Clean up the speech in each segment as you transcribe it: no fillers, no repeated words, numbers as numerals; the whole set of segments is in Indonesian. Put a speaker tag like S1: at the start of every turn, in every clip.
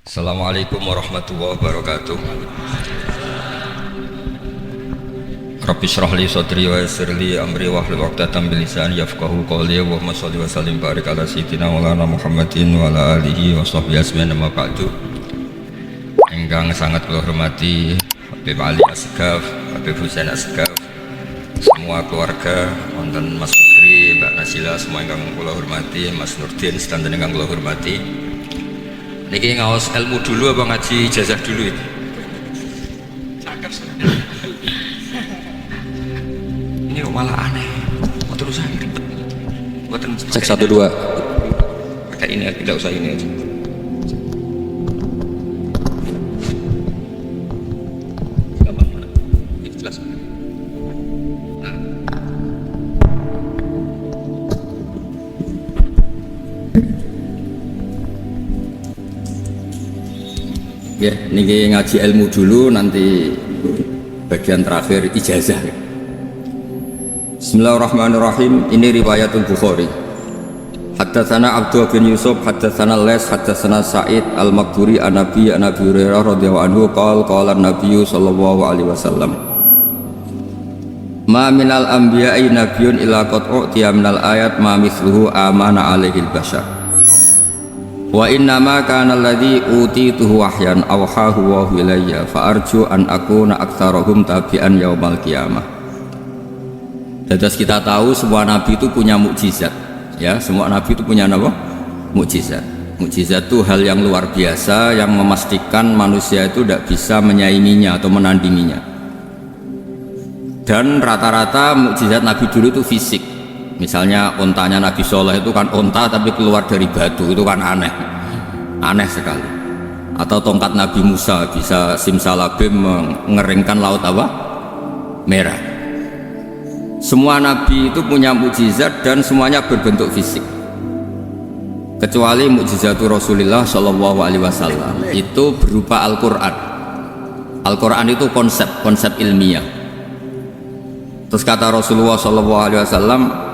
S1: Assalamualaikum warahmatullahi wabarakatuh. Rabbi shrah li sadri wa yassir li amri wahlul 'uqdatam min lisani yafqahu qawli. Allahumma shalli wa sallim barik ala sayyidina Maulana Muhammadin wa ala alihi wa sahbihi ajmain. Amma ba'du. Ingkang sangat kula hormati Habib Ali Asgaf, Habib Husain Asgaf, semua keluarga, wonten Mas Fikri, Mbak Nasila, semua ingkang kula hormati, Mas Nurdin sedanten ingkang kula hormati. Niki ngaos ilmu dulu apa ngaji ijazah dulu itu? Ini kok malah aneh. Mau terus saya ribet. Buatan
S2: Cek 1 2.
S1: Pakai ini tidak usah ini aja. Gampang mana? Ini jelas.
S2: Ya, niki ngaji ilmu dulu, nanti bagian terakhir ijazah. Bismillahirrahmanirrahim. Ini riwayatul Bukhari. Haddatsana Abdullah bin Yusuf, haddatsana Les, haddatsana Sa'id al-Maqburi an Nabi Hurairah radhiyallahu anhu qala an-nabiy sallallahu alaihi wasallam. Ma minal anbiya'i nabiyyun illa qad u'tiya minal ayat ma mithluhu amana alaihi al-bashar. Wa innama kana alladhi utituhu wahyan awhahu wa ilayya fa arju an akuna aktsarahum tabi'an yaumal qiyamah. Dados kita tahu semua nabi itu punya mukjizat, ya, semua nabi itu punya apa? Mukjizat. Mukjizat itu hal yang luar biasa yang memastikan manusia itu tidak bisa menyainginya atau menandinginya. Dan rata-rata mukjizat nabi dulu itu fisik. Misalnya ontanya Nabi Soleh itu kan onta tapi keluar dari batu, itu kan aneh, aneh sekali. Atau tongkat Nabi Musa bisa simsalabim mengeringkan laut apa? Merah. Semua Nabi itu punya mukjizat dan semuanya berbentuk fisik. Kecuali mukjizatul Rasulullah Shallallahu Alaihi Wasallam itu berupa Al-Quran. Al-Quran itu konsep ilmiah. Terus kata Rasulullah Shallallahu Alaihi Wasallam,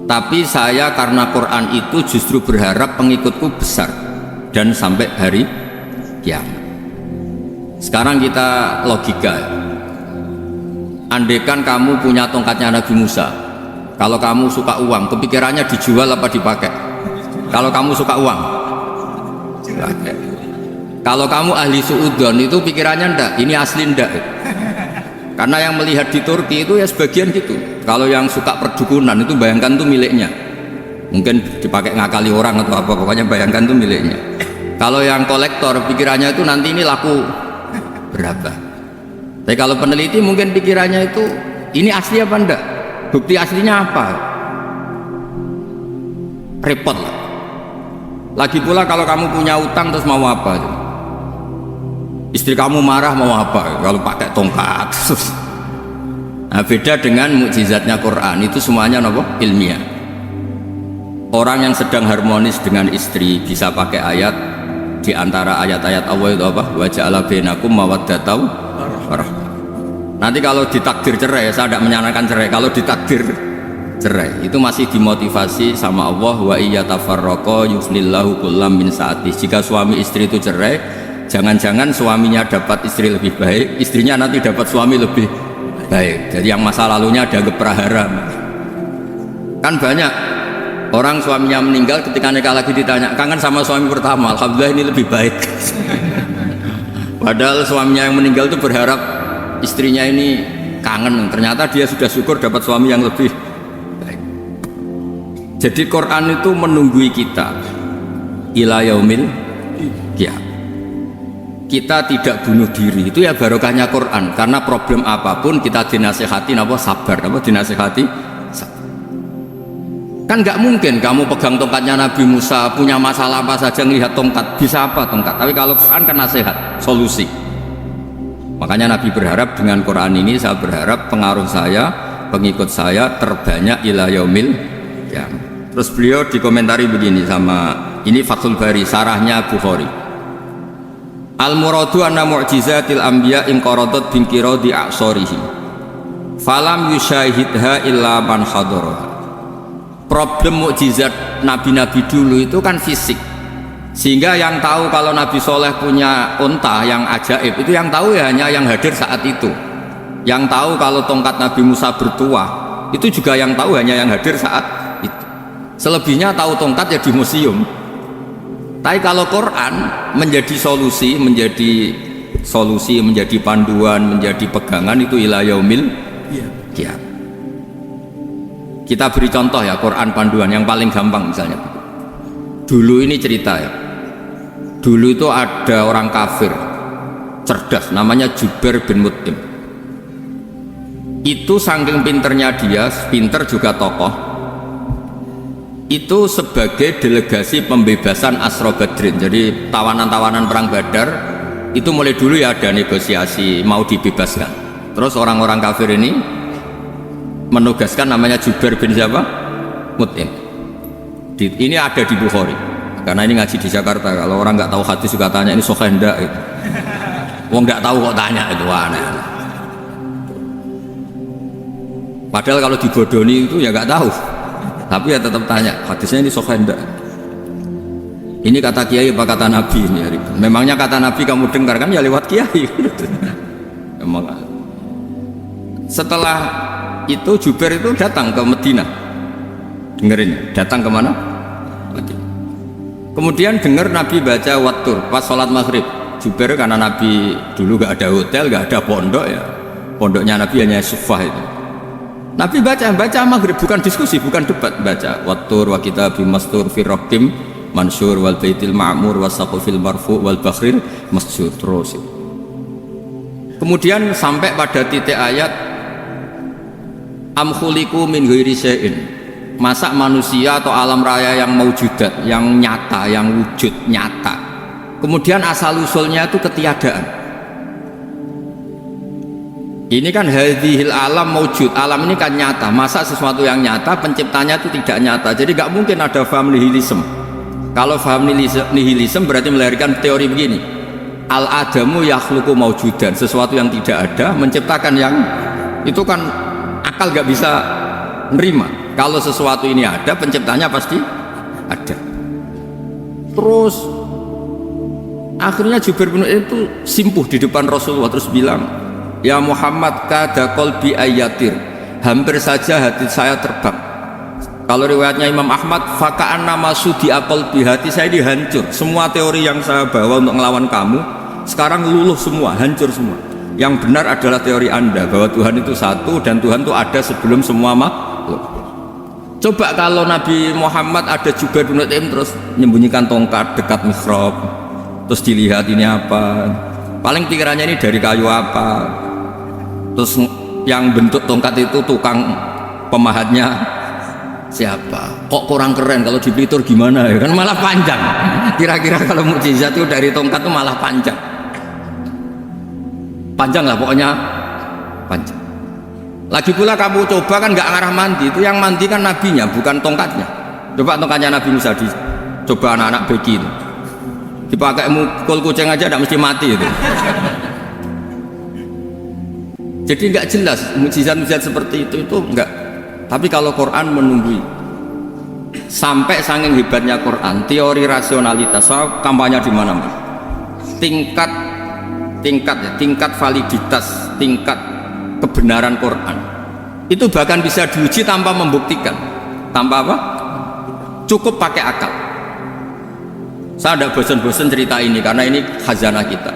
S2: tapi saya karena Quran itu justru berharap pengikutku besar dan sampai hari kiamat. Sekarang kita logika, andaikan kamu punya tongkatnya Nabi Musa, kalau kamu suka uang, kepikirannya dijual apa dipakai? Kalau kamu suka uang, dipakai. Kalau kamu ahli suudon itu pikirannya ndak, ini asli ndak. Karena yang melihat di Turki itu ya sebagian gitu. Kalau yang suka perdukunan itu bayangkan tuh miliknya. Mungkin dipakai ngakali orang atau apa, pokoknya bayangkan tuh miliknya. Kalau yang kolektor pikirannya itu nanti ini laku berapa. Tapi kalau peneliti mungkin pikirannya itu ini asli apa enggak? Bukti aslinya apa? Repot lah. Lagi pula kalau kamu punya utang terus mau apa? Istri kamu marah mau apa? Kalau pakai tongkat. Nah, beda dengan mukjizatnya Quran, itu semuanya apa? Ilmiah. Orang yang sedang harmonis dengan istri bisa pakai ayat di antara ayat-ayat Allah itu apa? Wa ja'ala bainakum mawaddatan warahmah. Nanti kalau ditakdir cerai, saya tidak menyarankan cerai. Kalau ditakdir cerai, itu masih dimotivasi sama Allah, wa iyatafarraqa yuflillahu kullam min sa'ati. Jika suami istri itu cerai, jangan-jangan suaminya dapat istri lebih baik, istrinya nanti dapat suami lebih baik. Jadi yang masa lalunya dianggap prahara. Kan banyak orang suaminya meninggal, ketika nikah lagi ditanya, kangen sama suami pertama? Alhamdulillah ini lebih baik. Padahal suaminya yang meninggal itu berharap istrinya ini kangen, ternyata dia sudah syukur dapat suami yang lebih baik. Jadi Quran itu menunggui kita ila yaumil qiyamah. Kita tidak bunuh diri, itu ya barokahnya Quran. Karena problem apapun kita dinasehati apa? Sabar, apa? Dinasehati sabar. Kan nggak mungkin kamu pegang tongkatnya Nabi Musa, punya masalah apa saja ngelihat tongkat, bisa apa tongkat? Tapi kalau Quran kan nasihat, solusi. Makanya Nabi berharap dengan Quran ini, saya berharap pengaruh saya, pengikut saya terbanyak ila yaumil qiyamah. Terus beliau dikomentari begini sama, ini Fathul Bari, sarahnya Bukhari. Al-muradu anna mu'jizatil anbiya inqaradat binqiradi a'sarihim falam yusyahidha illa man hadaraha. Problem mukjizat nabi-nabi dulu itu kan fisik, Sehingga yang tahu kalau Nabi Soleh punya unta yang ajaib itu yang tahu ya hanya yang hadir saat itu. Yang tahu kalau tongkat Nabi Musa bertuah itu juga yang tahu hanya yang hadir saat itu. Selebihnya tahu tongkat ya di museum. Tapi kalau Quran menjadi solusi, menjadi panduan, menjadi pegangan itu ila yaumil qiyamah. Kita beri contoh ya Quran panduan yang paling gampang misalnya. Dulu ini cerita ya. Dulu itu ada orang kafir cerdas namanya Jubair bin Mut'im. Itu saking pinternya dia, pinter juga tokoh. Itu sebagai delegasi pembebasan Asra Badrin. Jadi tawanan-tawanan perang Badar itu mulai dulu ya ada negosiasi mau dibebaskan. Terus orang-orang kafir ini menugaskan namanya Jubair bin siapa? Mut'im. Ini ada di Bukhari. Karena ini ngaji di Jakarta, kalau orang nggak tahu hadis juga tanya ini sahih enggak gitu. Wong nggak tahu kok tanya itu aneh. Padahal kalau dibodoni itu ya nggak tahu, tapi ya tetap tanya hadisnya ini sahih enggak. Ini kata kiai apa kata nabi ini? Memangnya kata nabi kamu dengar kan ya lewat kiai. Memang. Setelah itu Jubair itu datang ke Medina, dengerin, datang kemana? Medina. Kemudian dengar Nabi baca Wattur pas sholat maghrib. Jubair karena Nabi dulu gak ada hotel, gak ada pondok ya. Pondoknya Nabi hanya sufah itu. Nabi baca maghrib, bukan diskusi, bukan debat, baca Wattur wa kitabim mastur fi rakim mansur wal baitil ma'mur was saqfil marfu wal bakhril masjur terus. Kemudian sampai pada titik ayat am khuliqu min ghairi syai'in. Masa manusia atau alam raya yang maujudat, yang nyata, yang wujud nyata, kemudian asal usulnya itu ketiadaan. Ini kan hadhil alam maujud, alam ini kan nyata. Masa sesuatu yang nyata penciptanya itu tidak nyata, jadi gak mungkin ada faham nihilisme. Kalau faham nihilisme berarti melahirkan teori begini, al adamu yakhluqu maujudan, sesuatu yang tidak ada menciptakan yang itu kan akal gak bisa nerima. Kalau sesuatu ini ada, penciptanya pasti ada. Terus akhirnya Jubair bin itu simpuh di depan Rasulullah terus bilang, ya Muhammad kada qalbi ayatir, hampir saja hati saya terbang. Kalau riwayatnya Imam Ahmad, faka'an nama sudi qalbi, hati saya dihancur. Semua teori yang saya bawa untuk melawan kamu sekarang luluh semua, hancur semua. Yang benar adalah teori Anda bahwa Tuhan itu satu dan Tuhan itu ada sebelum semua makhluk. Coba kalau Nabi Muhammad ada Jubair bin Mut'im terus menyembunyikan tongkat dekat mihrab, terus dilihat ini apa, paling pikirannya ini dari kayu apa, terus yang bentuk tongkat itu tukang pemahatnya siapa, kok kurang keren, kalau dipelitur gimana ya kan malah panjang. Kira-kira kalau mukjizat itu dari tongkat itu malah panjang lah pokoknya panjang. Lagi pula kamu coba kan nggak ngarah mandi, itu yang mandi kan nabinya bukan tongkatnya. Coba tongkatnya Nabi Musa coba anak-anak beki itu dipakai mukul kucing aja tidak mesti mati itu. Jadi nggak jelas mukjizat-mukjizat seperti itu enggak. Tapi kalau Quran menunggui sampai saking hebatnya Quran, teori rasionalitas kampanye di mana-mana. Tingkat validitas, tingkat kebenaran Quran itu bahkan bisa diuji tanpa membuktikan, tanpa apa? Cukup pakai akal. Saya tidak bosan-bosan cerita ini karena ini khazanah kita.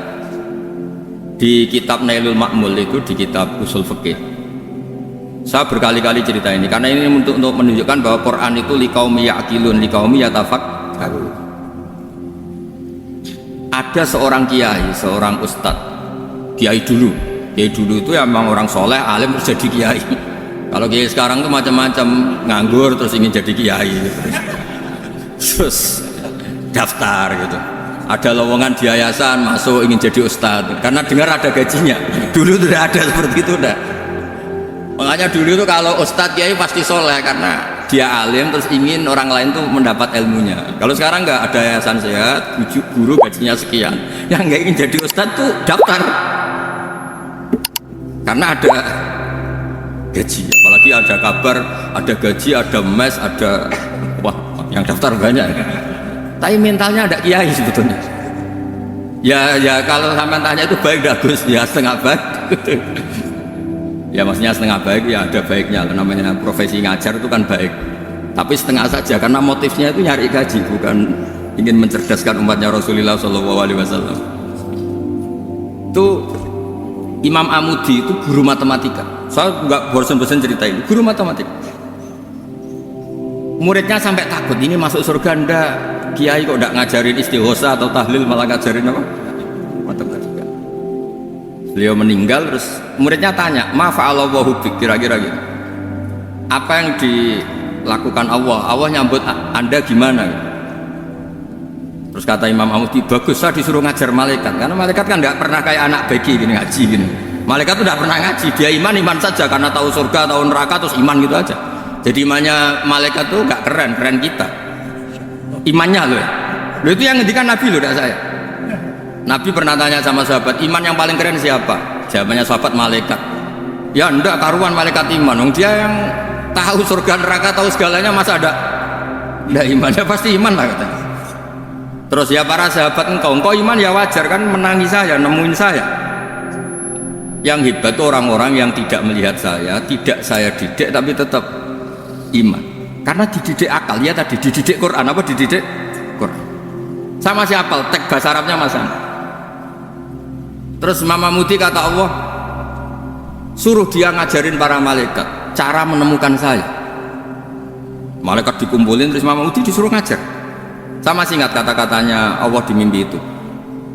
S2: Di kitab Nailul Ma'mul itu, di kitab Usul Fiqih, saya berkali-kali cerita ini karena ini untuk menunjukkan bahwa Quran itu liqaumi ya'qilun, liqaumi yatafakkarun. Ada seorang kiai, seorang ustadz, kiai dulu itu ya memang orang soleh, alim terus jadi kiai. Kalau kiai sekarang tuh macam-macam, nganggur terus ingin jadi kiai gitu. Terus daftar gitu, ada lowongan di yayasan masuk ingin jadi ustadz karena dengar ada gajinya. Dulu tidak ada seperti itu dah. Makanya dulu itu kalau ustadz kiai pasti soleh karena dia alim terus ingin orang lain tuh mendapat ilmunya. Kalau sekarang nggak ada yayasan sehat, guru gajinya sekian, yang nggak ingin jadi ustadz tuh daftar karena ada gaji. Apalagi ada kabar ada gaji, ada mes, ada wah yang daftar banyak. Tapi mentalnya ada kiai sebetulnya. Ya kalau sampai tanya itu baik dah Gus, ya setengah baik. Ya maksudnya setengah baik ya ada baiknya, namanya profesi ngajar itu kan baik. Tapi setengah saja karena motifnya itu nyari gaji, bukan ingin mencerdaskan umatnya Rasulullah SAW. Itu Imam Amudi itu guru matematika. Saya nggak bosan-bosan cerita ini, guru matematika. Muridnya sampai takut ini masuk surga ndak. Kiai kok ndak ngajarin istighosa atau tahlil malah ngajarin apa? Matematika. Beliau meninggal terus muridnya tanya, "Ma fa'alallahu bik?" Kira-kira gitu. Apa yang dilakukan Allah? Allah nyambut Anda gimana? Terus kata Imam Amudi, "Bagus, saya disuruh ngajar malaikat." Karena malaikat kan nggak pernah kayak anak beki gini ngaji gini. Malaikat tuh nggak pernah ngaji, dia iman saja karena tahu surga, tahu neraka terus iman gitu aja. Jadi imannya malaikat tuh nggak keren kita. Imannya loh itu yang ngendikan Nabi loh, tidak saya. Nabi pernah tanya sama sahabat, iman yang paling keren siapa? Jawabannya sahabat, malaikat. Ya enggak, karuan malaikat iman. Dia yang tahu surga neraka, tahu segalanya, masa ada enggak imannya? Pasti iman lah katanya. Terus ya para sahabat, engkau iman ya wajar kan, menangi saya, nemuin saya. Yang hebat itu orang-orang yang tidak melihat saya, tidak saya didik tapi tetap iman. Karena dididik akal, ya tadi dididik Quran, apa dididik Quran. Sama siapa? Teks bahasa Arabnya Mas. Terus Imam Amudi kata Allah, suruh dia ngajarin para malaikat cara menemukan saya. Malaikat dikumpulin, terus Imam Amudi disuruh ngajar. Sama singkat kata-katanya Allah di mimpi itu,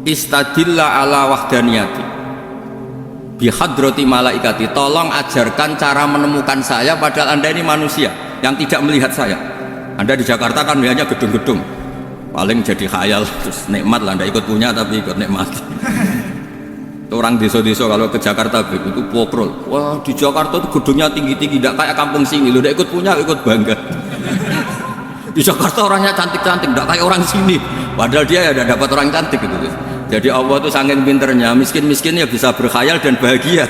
S2: istadilla ala wahdaniyati bihadrati malaikati, tolong ajarkan cara menemukan saya padahal Anda ini manusia yang tidak melihat saya. Anda di Jakarta kan melihatnya gedung-gedung, paling jadi khayal, terus nikmat lah, Anda ikut punya tapi ikut nikmat. Orang desa-desa kalau ke Jakarta itu pokrol, wah di Jakarta itu gedungnya tinggi-tinggi, tidak kayak kampung sini, lo udah ikut punya, ikut bangga. Di Jakarta orangnya cantik-cantik, tidak kayak orang sini, padahal dia ya udah dapat orang cantik gitu. Jadi Allah itu saking pinternya, miskin-miskin ya bisa berkhayal dan bahagia.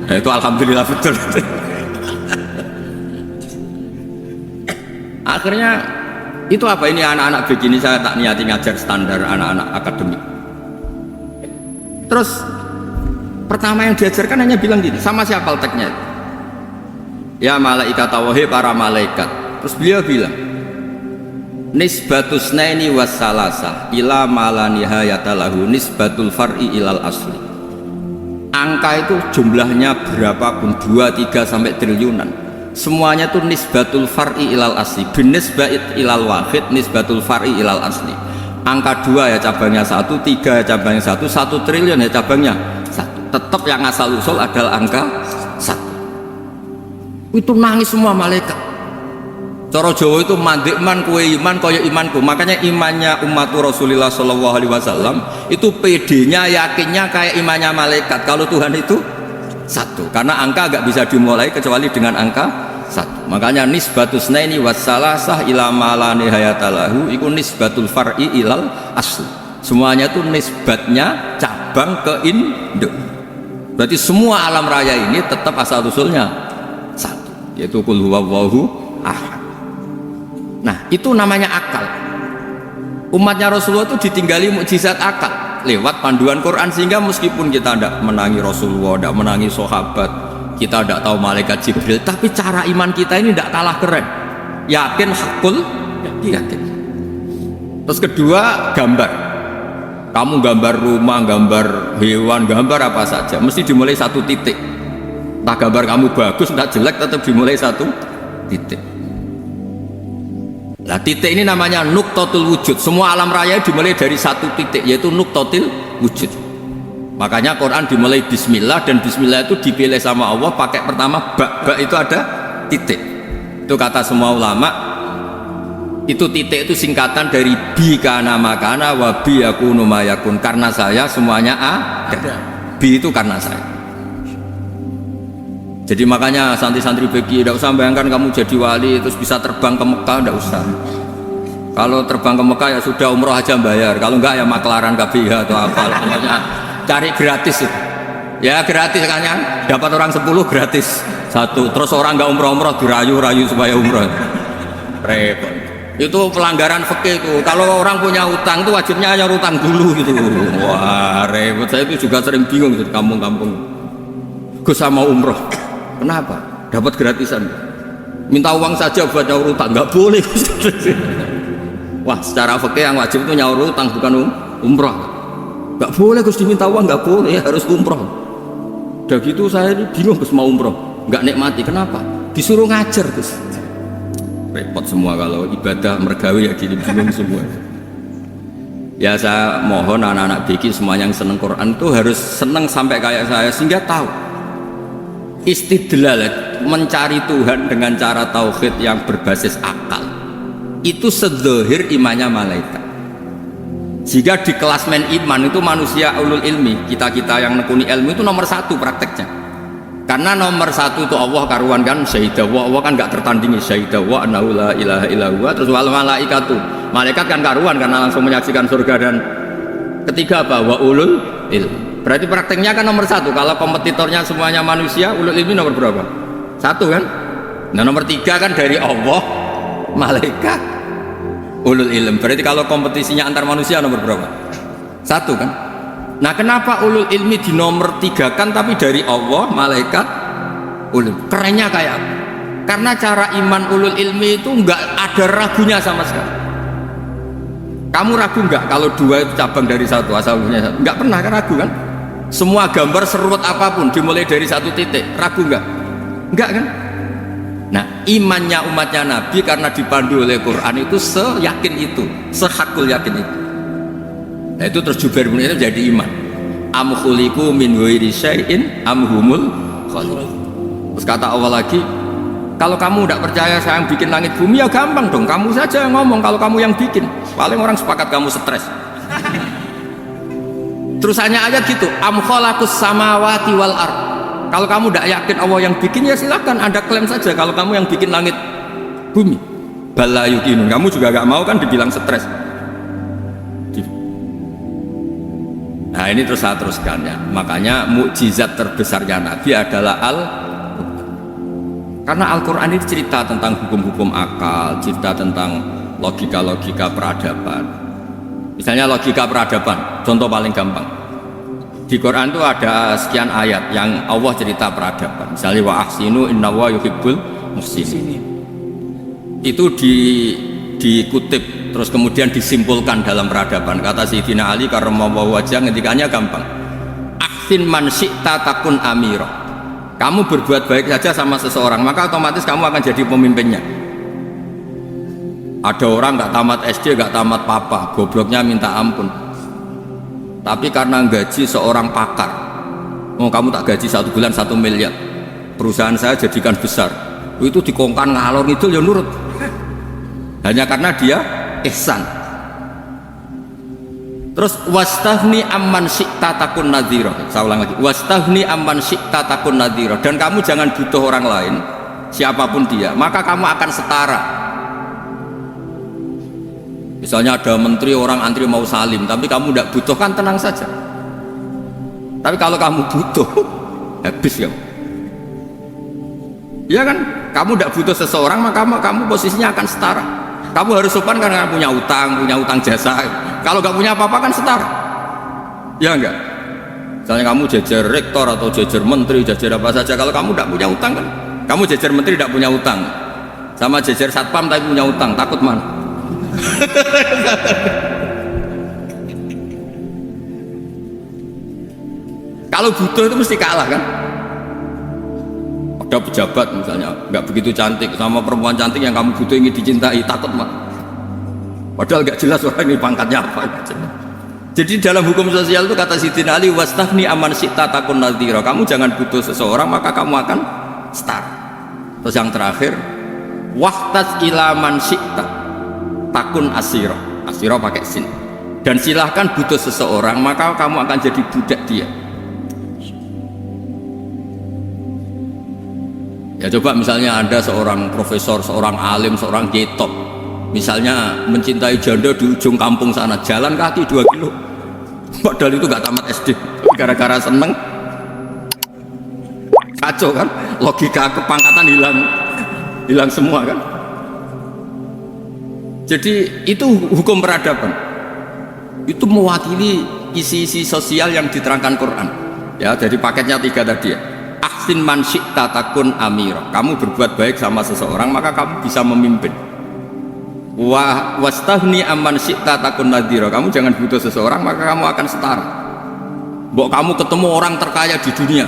S2: Nah, itu alhamdulillah betul. Akhirnya itu apa ini anak-anak begini saya tak niati ngajar standar anak-anak akademik. Terus pertama yang diajarkan hanya bilang gini, sama siapa teknya? Ya malaikat wahi para malaikat. Terus beliau bilang, nisbatus naini wassalasah ila mala nihayata lahu nisbatul far'i ilal asli. Angka itu jumlahnya berapapun, 2, 3 sampai triliunan, semuanya itu nisbatul far'i ilal asli, binisba'it ilal wahid nisbatul far'i ilal asli. Angka 2 ya cabangnya 1, 3 ya cabangnya 1, 1 triliun ya cabangnya 1. Tetap yang asal usul adalah angka 1. Itu nangis semua malaikat. Cara Jawa itu mandikman kue iman kaya imanku. Makanya imannya umat Rasulullah SAW itu PD-nya, yakinnya kayak imannya malaikat. Kalau Tuhan itu 1, karena angka agak bisa dimulai kecuali dengan angka 1. Makanya nisbatus naini wassalasah ila mala nihayatalahu iku nisbatul far'i ilal asli. Semuanya itu nisbatnya cabang ke induk. Berarti semua alam raya ini tetap asal usulnya 1, yaitu qul huwallahu ahad. Nah itu namanya akal. Umatnya Rasulullah itu ditinggali mukjizat akal lewat panduan Quran, sehingga meskipun kita tidak menangi Rasulullah, tidak menangi sahabat, kita tidak tahu malaikat Jibril, tapi cara iman kita ini tidak kalah keren. Yakin, hakul, yakin. Terus kedua, gambar. Kamu gambar rumah, gambar hewan, gambar apa saja, mesti dimulai 1 titik. Entah gambar kamu bagus, entah jelek, tetap dimulai 1 titik. Nah titik ini namanya nuktotul wujud. Semua alam raya dimulai dari 1 titik, yaitu nuktotil wujud. Makanya Quran dimulai bismillah, dan bismillah itu dipilih sama Allah pakai pertama ba itu ada titik. Itu kata semua ulama, itu titik itu singkatan dari bi kana makana wa bi yakunu mayakun. Karena saya semuanya ada. Bi itu karena saya. Jadi makanya santri-santri begi tidak usah bayangkan kamu jadi wali terus bisa terbang ke Mekah, tidak usah. Kalau terbang ke Mekah ya sudah umroh aja bayar, kalau enggak ya maklaran KBH atau apa. Pokoknya cari gratis itu. Ya gratis kan, dapat orang 10 gratis 1. Terus orang enggak umroh-umroh dirayu-rayu supaya umroh. Repot. Itu pelanggaran fikih itu. Kalau orang punya utang itu wajibnya nyaur utang dulu gitu. Wah repot, saya itu juga sering bingung di kampung-kampung. Gus sama umroh, kenapa? Dapat gratisan. Minta uang saja buat nyaur utang, nggak boleh. Wah secara fikih yang wajib itu nyaur utang bukan umroh. Nggak boleh Gus diminta uang, nggak boleh, harus umroh. Udah gitu saya ini bingung Gus mau umroh, nggak nikmati. Kenapa? Disuruh ngajar Gus. Repot semua kalau ibadah mergawi ya gini bingung semua. Ya saya mohon anak-anak bikin semuanya yang seneng Quran itu harus seneng sampai kayak saya sehingga tahu istidlal mencari Tuhan dengan cara tauhid yang berbasis akal itu sedzahir imannya malaikat. Jika di kelasmen iman itu manusia ulul ilmi, kita-kita yang nekuni ilmu itu nomor satu prakteknya. Karena nomor satu itu Allah karuan kan syahidah wa, Allah kan gak tertandingi syahidah wa annahu la ilaha illallah. Terus wal malaikatu, malaikat kan karuan karena langsung menyaksikan surga. Dan ketiga apa? Wa ulul ilmi. Berarti prakteknya kan nomor satu. Kalau kompetitornya semuanya manusia, ulul ilmi nomor berapa? Satu kan? Nah nomor tiga kan dari Allah, malaikat, ulul ilmi. Berarti kalau kompetisinya antar manusia nomor berapa? Satu kan? Nah kenapa ulul ilmi di nomor tiga kan tapi dari Allah, malaikat, ulul. Kerennya kayak apa? Karena cara iman ulul ilmi itu nggak ada ragunya sama sekali. Kamu ragu nggak kalau dua itu cabang dari satu asalnya satu? Nggak pernah kan ragu kan? Semua gambar serut apapun dimulai dari satu titik, ragu nggak? Nggak kan? Nah imannya umatnya Nabi karena dipandu oleh Quran itu seyakin itu, sehakul yakin itu. Nah itu terus Jubair bin itu jadi iman. Am khuliqu min ghairi syai'in am humul khaliqun. Terus kata Allah lagi, kalau kamu tidak percaya saya yang bikin langit bumi ya gampang dong, kamu saja yang ngomong kalau kamu yang bikin. Paling orang sepakat kamu stres. Terus hanya ayat gitu, am khalaqus samawati wal ard. Kalau kamu tidak yakin Allah yang bikin ya silakan Anda klaim saja kalau kamu yang bikin langit bumi. Bala yuqinun. Kamu juga gak mau kan dibilang stres. Nah ini terus saya teruskan ya. Makanya mukjizat terbesarnya Nabi adalah karena Al-Quran ini cerita tentang hukum-hukum akal, cerita tentang logika-logika peradaban. Misalnya logika peradaban, contoh paling gampang. Di Quran itu ada sekian ayat yang Allah cerita peradaban. Misalnya wa ahsinu innallaha yuhibbul muhsinin. Itu dikutip terus kemudian disimpulkan dalam peradaban. Kata Sayyidina Ali karramallahu wajhah ngendikannya gampang. Ahsin man syi'ta takun amira. Kamu berbuat baik saja sama seseorang, maka otomatis kamu akan jadi pemimpinnya. Ada orang nggak tamat SD, nggak tamat papa, gobloknya minta ampun. Tapi karena gaji seorang pakar, oh kamu tak gaji 1 bulan 1 miliar, perusahaan saya jadikan besar. Itu dikongkan ngalor itu ya nurut. Hanya karena dia ihsan. Terus wastahni amman syi'ta takun nadhira. Saya ulang lagi, wastahni amman syi'ta takun nadhira. Dan kamu jangan butuh orang lain, siapapun dia, maka kamu akan setara. Misalnya ada menteri orang antri mau salim, tapi kamu tidak butuhkan, tenang saja. Tapi kalau kamu butuh, habis ya. Iya kan? Kamu tidak butuh seseorang, maka kamu posisinya akan setara. Kamu harus sopan karena punya utang jasa. Kalau nggak punya apa-apa kan setara. Ya enggak? Misalnya kamu jajar rektor atau jajar menteri, jajar apa saja. Kalau kamu tidak punya utang kan, kamu jajar menteri tidak punya utang, sama jajar satpam tapi punya utang, takut mana? Kalau butuh itu mesti kalah kan? Ada pejabat misalnya nggak begitu cantik sama perempuan cantik yang kamu butuh ingin dicintai, takut mah. Padahal nggak jelas orang ini pangkatnya apa. Jadi dalam hukum sosial itu kata Sayyidina Ali, wastahni aman syi'ta takun nadhira. Kamu jangan butuh seseorang maka kamu akan setara. Terus yang terakhir, wahtaj ila man syi'ta takun asira. Asira pakai sin. Dan silahkan butuh seseorang maka kamu akan jadi budak dia. Ya coba misalnya ada seorang profesor, seorang alim, seorang getop, misalnya mencintai janda di ujung kampung sana, jalan kaki 2 kilo, padahal itu gak tamat SD, gara-gara seneng, kacau kan, logika kepangkatan hilang semua kan. Jadi itu hukum peradaban. Itu mewakili isi-isi sosial yang diterangkan Quran. Ya, jadi paketnya 3 tadi ya. Ahsin man syi'ta takun amira. Kamu berbuat baik sama seseorang maka kamu bisa memimpin. Wastahni amman syi'ta takun nadhira. Kamu jangan butuh seseorang maka kamu akan setara. Mbok kamu ketemu orang terkaya di dunia.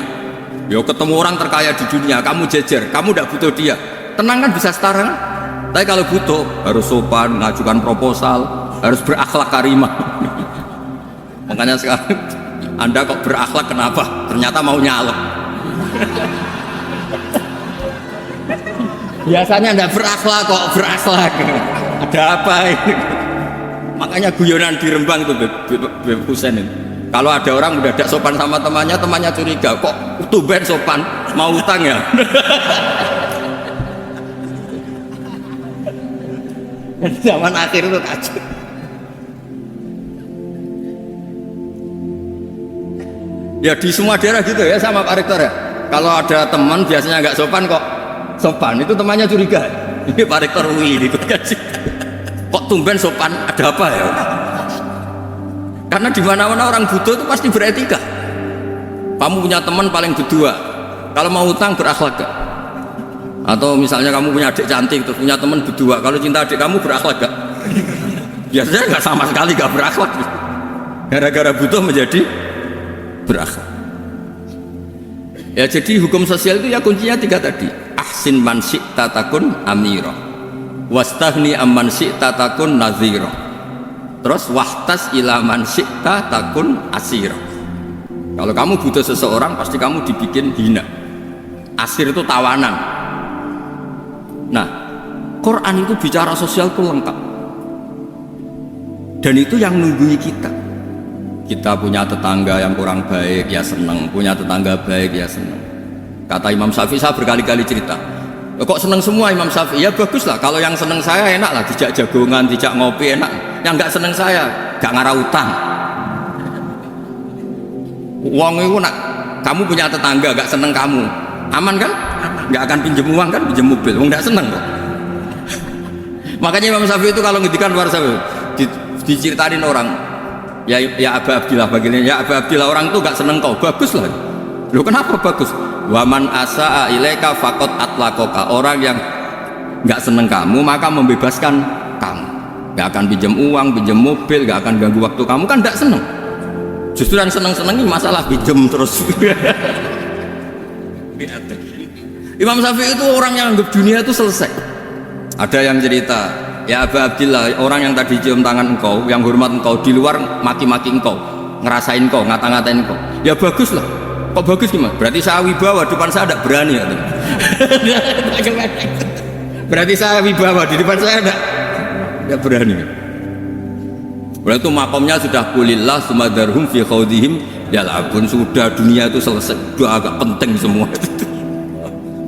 S2: Yo ketemu orang terkaya di dunia, kamu jejer, kamu tidak butuh dia. Tenang kan bisa setara kan? Tapi kalau butuh harus sopan, ngajukan proposal, harus berakhlak karimah. Makanya sekarang Anda kok berakhlak kenapa? Ternyata mau nyalek. Biasanya Anda berakhlak kok berakhlak. Ada apa ini? Makanya guyonan di Rembang itu Beb Husain itu. Kalau ada orang udah tidak sopan sama temannya, temannya curiga, kok tumben sopan, mau utang ya? Zaman akhir itu kacau. Ya di semua daerah gitu ya sama Pak Rektor ya. Kalau ada teman biasanya nggak sopan kok sopan, itu temannya curiga. Ini Pak Rektor ini itu kan. Kok tumben sopan, ada apa ya? Karena di mana-mana orang butuh itu pasti beretika. Kamu punya teman paling berdua, kalau mau utang berakhlak gak? Atau misalnya kamu punya adik cantik, terus punya teman berdua, kalau cinta adik kamu berakhlak gak? Biasanya nggak sama sekali gak berakhlak. Gara-gara butuh menjadi berakhlak. Ya jadi hukum sosial itu ya kuncinya 3 tadi. Ahsin man syi'ta takun amira. Wastahni amman syi'ta takun nadhira. Terus wahtas ila man syi'ta takun asira. Kalau kamu butuh seseorang pasti kamu dibikin hina. Asir itu tawanan. Nah, Quran itu bicara sosial itu lengkap. Dan itu yang nunggui kita. Kita punya tetangga yang kurang baik ya seneng, punya tetangga baik ya seneng. Kata Imam Syafi'i, saya berkali-kali cerita, kok seneng semua Imam Syafi'i? Ya bagus lah, kalau yang seneng saya enak lah, dijak jagongan, dijak ngopi enak. Yang nggak seneng saya, gak ngarah utang. Uang itu nak, kamu punya tetangga gak seneng kamu, aman kan? Gak akan pinjem uang kan, pinjem mobil, uang gak seneng kok. Makanya Imam Syafi'i itu kalau ngedikan luar Syafi'i, diceritain orang, ya Aba Abdillah bagiannya, ya Aba Abdillah orang itu gak seneng kau, bagus lah. Loh kenapa bagus? Waman asa'a ilaika faqad atlaqaka. Orang yang nggak seneng kamu maka membebaskan kamu. Nggak akan pinjam uang, pinjam mobil, nggak akan ganggu waktu kamu, kan nggak seneng. Justru yang seneng-senengi masalah pinjam terus. Imam Syafi'i itu orang yang anggap dunia itu selesai. Ada yang cerita, ya Aba Abdillah, orang yang tadi cium tangan engkau, yang hormat engkau, di luar maki-maki engkau, ngerasain engkau, ngata-ngatain engkau. Ya bagus lah. Kok bagus gimana? Berarti saya wibawa, depan saya tidak berani ya. Berarti saya wibawa, di depan saya tidak berani. Berarti itu makomnya sudah kulillah sumadarhum fi khawdihim yal'abun. Sudah dunia itu selesai, sudah agak penting semua.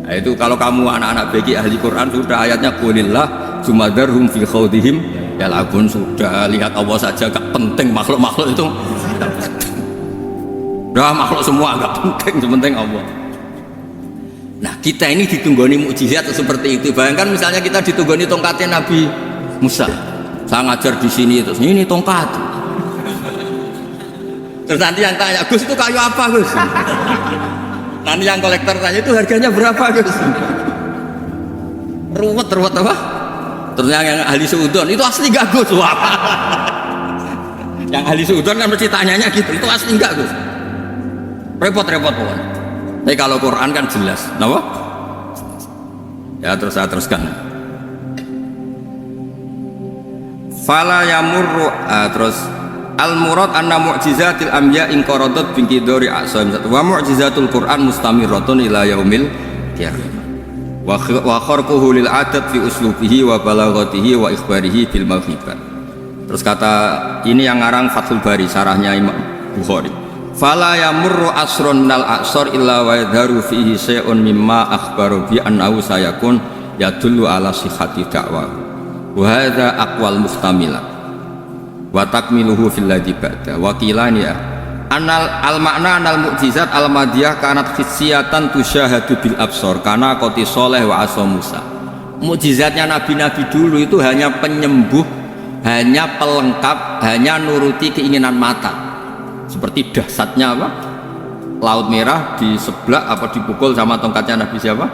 S2: Nah, itu kalau kamu anak-anak bagi ahli Quran sudah ayatnya kulillah sumadarhum fi khawdihim yal'abun. Sudah lihat Allah saja agak penting, makhluk-makhluk itu udah makhluk semua agak penting, sepenting Allah. Nah kita ini ditunggoni mukjizat seperti itu. Bayangkan misalnya kita ditunggoni tongkatnya Nabi Musa. Saya ngajar di sini terus ini tongkat. Terus nanti yang tanya, Gus itu kayu apa Gus? Nanti yang kolektor tanya, itu harganya berapa Gus? Ruwet apa? Terus yang ahli seudon, itu asli gak Gus? Wah. Yang ahli seudon kan mesti tanyanya gitu, itu asli gak Gus? Repot-repot pokoknya. Tapi kalau Quran kan jelas, kenapa? Ya terus saya teruskan. Fala yamurru terus al murad anna mu'jizatil anbiya in qaradat bi qidari asam wa mu'jizatul Quran mustamirratun ila yaumil qiyamah. Wa kharquhu lil adat fi uslubihi wa balaghatihi wa ikhbarihi bil mawhibat. Terus kata ini yang ngarang Fathul Bari, sarahnya Imam Bukhari. Fala yamurru asrun minal a'sar illa wa yadharu fihi syai'un mimma akhbaru bi annahu sayakun yadullu ala sihhati da'wa wa hadza aqwal muhtamilah wa takmiluhu fil ladzi ba'da wa qilani ya anal al makna anal mu'jizat al madiyah kanat hissiyatan tusyahadu bil absar kana qati sholeh wa asa Musa Mukjizatnya nabi-nabi dulu itu hanya penyembuh, hanya pelengkap, hanya nuruti keinginan mata. Seperti dahsyatnya apa? Laut Merah di sebelah apa dipukul sama tongkatnya Nabi siapa?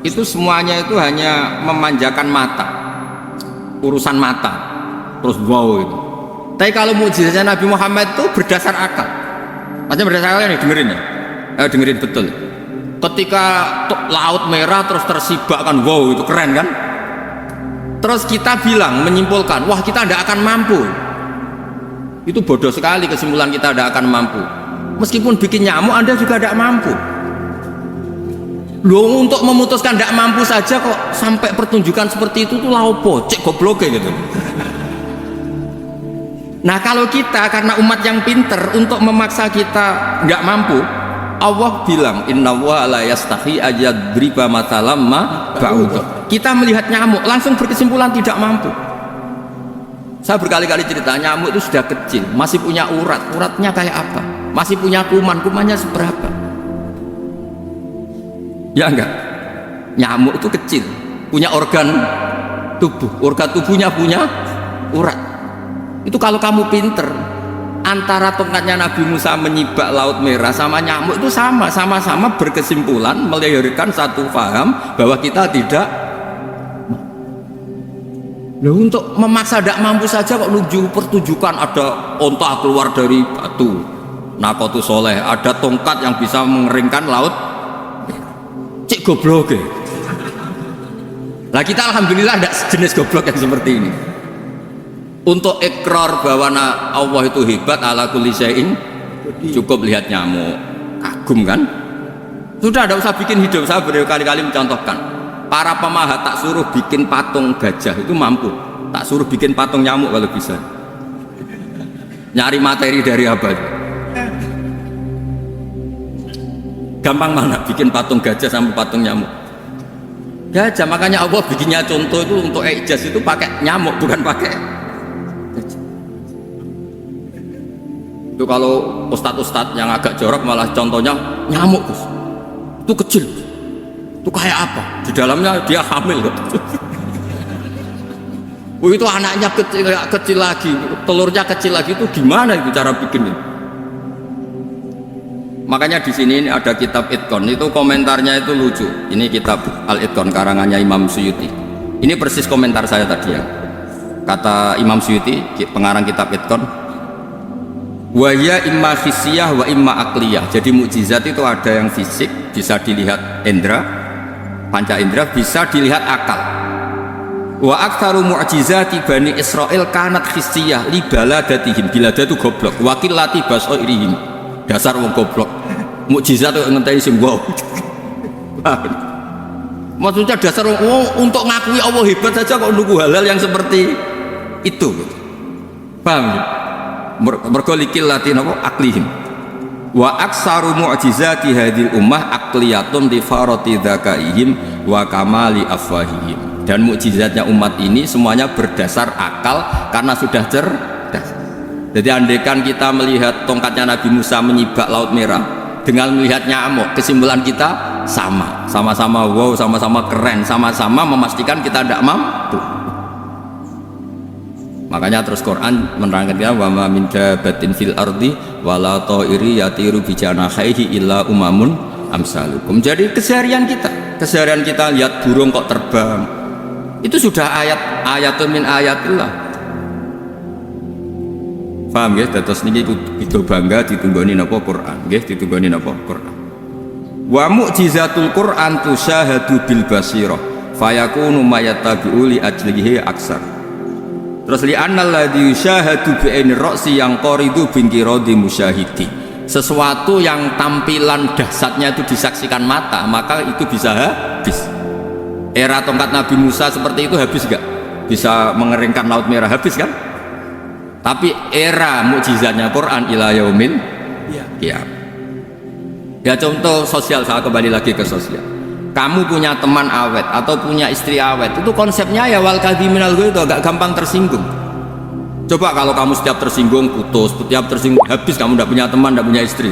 S2: Itu semuanya itu hanya memanjakan mata, urusan mata. Terus wow itu. Tapi kalau mukjizatnya Nabi Muhammad itu berdasar akal. Maksudnya berdasar akal nih, dengerin ya. Dengerin betul. Ketika Laut Merah terus tersibak kan, wow itu keren kan. Terus kita bilang, menyimpulkan, wah kita tidak akan mampu. Itu bodoh sekali kesimpulan kita tidak akan mampu. Meskipun bikin nyamuk Anda juga tidak mampu. Loh, untuk memutuskan tidak mampu saja kok sampai pertunjukan seperti itu tuh laopo, cek goblok gitu. Nah kalau kita karena umat yang pinter untuk memaksa kita nggak mampu, Allah bilang inna wa la yastahi ayadriba matalam ma ba'udah. Kita melihat nyamuk langsung berkesimpulan tidak mampu. Saya berkali-kali cerita, nyamuk itu sudah kecil, masih punya urat, uratnya kayak apa, masih punya kuman, kumannya seberapa. Ya enggak, nyamuk itu kecil, punya organ tubuhnya punya urat. Itu kalau kamu pinter, antara tongkatnya Nabi Musa menyibak Laut Merah sama nyamuk itu sama-sama berkesimpulan melahirkan satu paham bahwa kita tidak. Nah, untuk memaksa tidak mampu saja kok nuju pertunjukan, ada onta keluar dari batu Nakotu Soleh, ada tongkat yang bisa mengeringkan laut. Cik goblok ya. Lah kita alhamdulillah tidak sejenis goblok yang seperti ini. Untuk ikrar bahwa Allah itu hebat ala kulli syai'in, cukup lihat nyamuk, kagum kan? Sudah, tidak usah bikin hidup. Saya berkali-kali mencontohkan, para pemahat tak suruh bikin patung gajah itu mampu, tak suruh bikin patung nyamuk kalau bisa. Nyari materi dari apa? Gampang mana bikin patung gajah sama patung nyamuk? Gajah, makanya Allah bikinnya contoh itu untuk ijaz itu pakai nyamuk, bukan pakai. Itu kalau ustadz-ustadz yang agak jorok malah contohnya nyamuk, Gus. Itu kecil. Itu kayak apa? Di dalamnya dia hamil kok. Oh, itu anaknya kecil lagi, telurnya kecil lagi, itu gimana itu cara bikinnya? Makanya di sini ini ada kitab Itqon, itu komentarnya itu lucu. Ini kitab Al-Itqon karangannya Imam Suyuti. Ini persis komentar saya tadi ya. Kata Imam Suyuti, pengarang kitab Itqon, wa ya imma hissiyah wa imma akliyah. Jadi mukjizat itu ada yang fisik, bisa dilihat indra, panca indra, bisa dilihat akal. Wa aktsaru mu'jizati Bani Israil kanat hissiyah li baladatihim. Bilada itu goblok, wakil lati basairihim. Dasar wong goblok. Mukjizat itu ngenteni sing wow. Maksudnya dasar wong untuk ngakui Allah hebat saja kok nunggu hal-hal yang seperti itu. Paham ya? Mergo likillati napa aklihim wa aksaru mu'jizati hadhil ummah aqliyatun li farati dzakaihim wa kamali afwahihim. Dan mukjizatnya umat ini semuanya berdasar akal karena sudah cerdas. Jadi andaikan kita melihat tongkatnya Nabi Musa menyibak Laut Merah dengan melihat nyamuk, kesimpulan kita sama-sama wow, sama-sama keren, sama-sama memastikan kita tidak mampu. Makanya terus Quran menerangkan kita wa ma min dabatin fil ardi wala ta'iri yatiru bi janahihi illa umamun amsalukum. Jadi keseharian kita lihat burung kok terbang. Itu sudah ayatun min ayatillah. Paham ya? Terus niki itu bangga ditunggoni napa Quran, nggih ditunggoni napa Quran. Wa mu'jizatul Quran tusyahadu bil basirah fayakunu mayatabi'u li ajlihi aksar. Terus li annal ladzi yusyahadu bi ainir ra'si yang qaridu bingkiradi musyahidi. Sesuatu yang tampilan dahsyatnya itu disaksikan mata, maka itu bisa habis. Era tongkat Nabi Musa seperti itu habis enggak? Bisa mengeringkan Laut Merah, habis kan? Tapi era mukjizatnya Quran ila yaumil qiyamah. Ya contoh sosial, saya kembali lagi ke sosial. Kamu punya teman awet atau punya istri awet, itu konsepnya ya wal kadhiminal ghaidh, agak gampang tersinggung. Coba kalau kamu setiap tersinggung putus, setiap tersinggung habis, kamu tidak punya teman, tidak punya istri.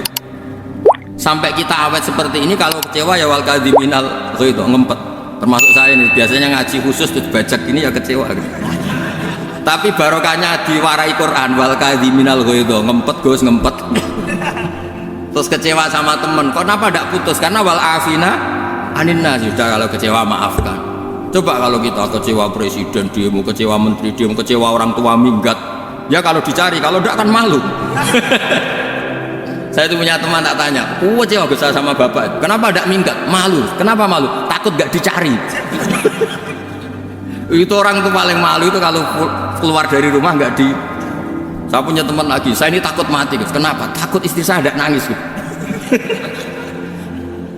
S2: Sampai kita awet seperti ini, kalau kecewa ya wal kadhiminal ghaidh, ngempet termasuk saya ini biasanya ngaji khusus terus bajak gini ya kecewa gitu. Tapi barokahnya diwarai Quran wal kadhiminal ghaidha, ngempet Gus ngempet. Terus kecewa sama temen, kenapa tidak putus? Karena wal afina aninna, sudah kalau kecewa maafkan. Coba kalau kita kecewa presiden demo, kecewa menteri demo, kecewa orang tua minggat, ya kalau dicari, kalau tidak kan malu. Saya itu punya teman tak tanya, kecewa Gus sama bapak, kenapa tidak minggat? Malu. Kenapa malu? Takut gak dicari. Itu orang tuh paling malu itu kalau keluar dari rumah nggak di. Saya punya teman lagi, saya ini takut mati Gus. Kenapa? Takut istri saya ada nangis Gus.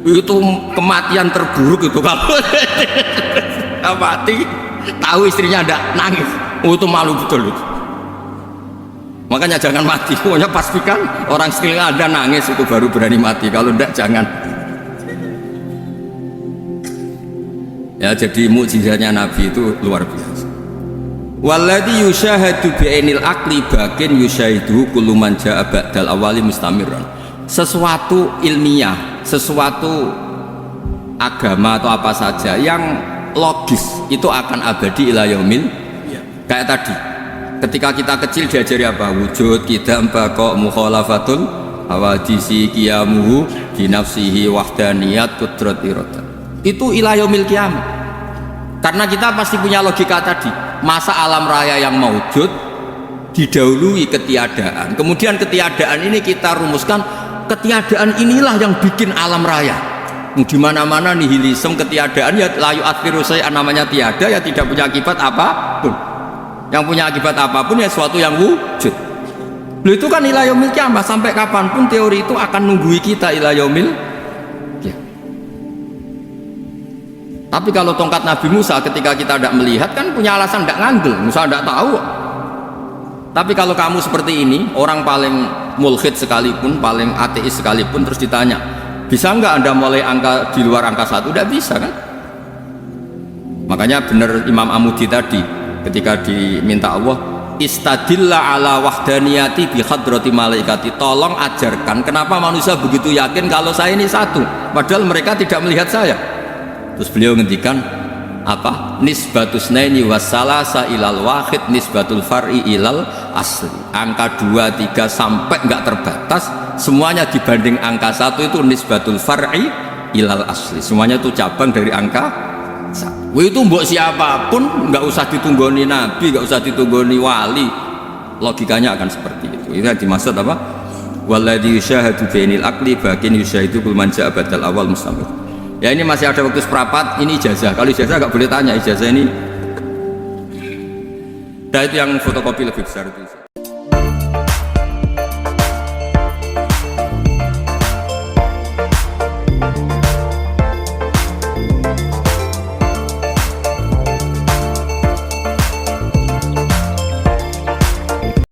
S2: Itu kematian terburuk itu kalau mati tahu istrinya ada nangis. Itu malu betul itu. Makanya jangan mati. Pokoknya pastikan orang sekeliling ada nangis itu baru berani mati. Kalau enggak jangan. Ya jadi mukjizatnya Nabi itu luar biasa. Walladzi yusyahadu bi'ainil aqli bakin yusyahidu kullu man jaa ba'dal awali mustamirran. Sesuatu ilmiah, sesuatu agama atau apa saja yang logis itu akan abadi ila yaumil. Kayak tadi ketika kita kecil diajari apa? Wujud, qidam, baqa, mukhalafatul hawadisi, qiyamuhu binafsihi, wahdaniyat, qudrat, iradah. Itu ila yaumil qiyamah. Karena kita pasti punya logika tadi, masa alam raya yang maujud didahului ketiadaan, kemudian ketiadaan ini kita rumuskan, ketiadaan inilah yang bikin alam raya. Di mana-mana nihilisme, ketiadaan ya layu atfiru saya namanya tiada, ya tidak punya akibat apapun. Yang punya akibat apapun ya sesuatu yang wujud. Loh itu kan ila yaumil qiyamah, sampai kapanpun teori itu akan nunggui kita ila yaumil. Tapi kalau tongkat Nabi Musa ketika kita tidak melihat kan punya alasan tidak ngandel, Musa tidak tahu. Tapi kalau kamu seperti ini, orang paling mulhid sekalipun, paling ateis sekalipun, terus ditanya, bisa nggak Anda mulai angka di luar angka 1? Tidak bisa kan? Makanya benar Imam Amudi tadi ketika diminta Allah, istadilla ala wahdaniyati bi hadrati malaikati, tolong ajarkan kenapa manusia begitu yakin kalau saya ini satu, padahal mereka tidak melihat saya. Terus beliau ngendikan apa? Nisbatus naini wassalasa ilal wahid nisbatul far'i ilal asli. Angka 2, 3 sampai nggak terbatas, semuanya dibanding angka 1 itu nisbatul far'i ilal asli. Semuanya itu cabang dari angka 1. Itu mbok siapapun nggak usah ditunggoni nabi, nggak usah ditunggoni wali. Logikanya akan seperti itu. Itu yang dimaksud apa? Walladzi yusyahadu bainil aqli bakin yusyahidu kul man ja'a badal awal mustamir. Ya ini masih ada waktu seprapat, ini ijazah. Kalau ijazah nggak boleh tanya, ijazah ini. Nah itu yang fotokopi lebih besar itu.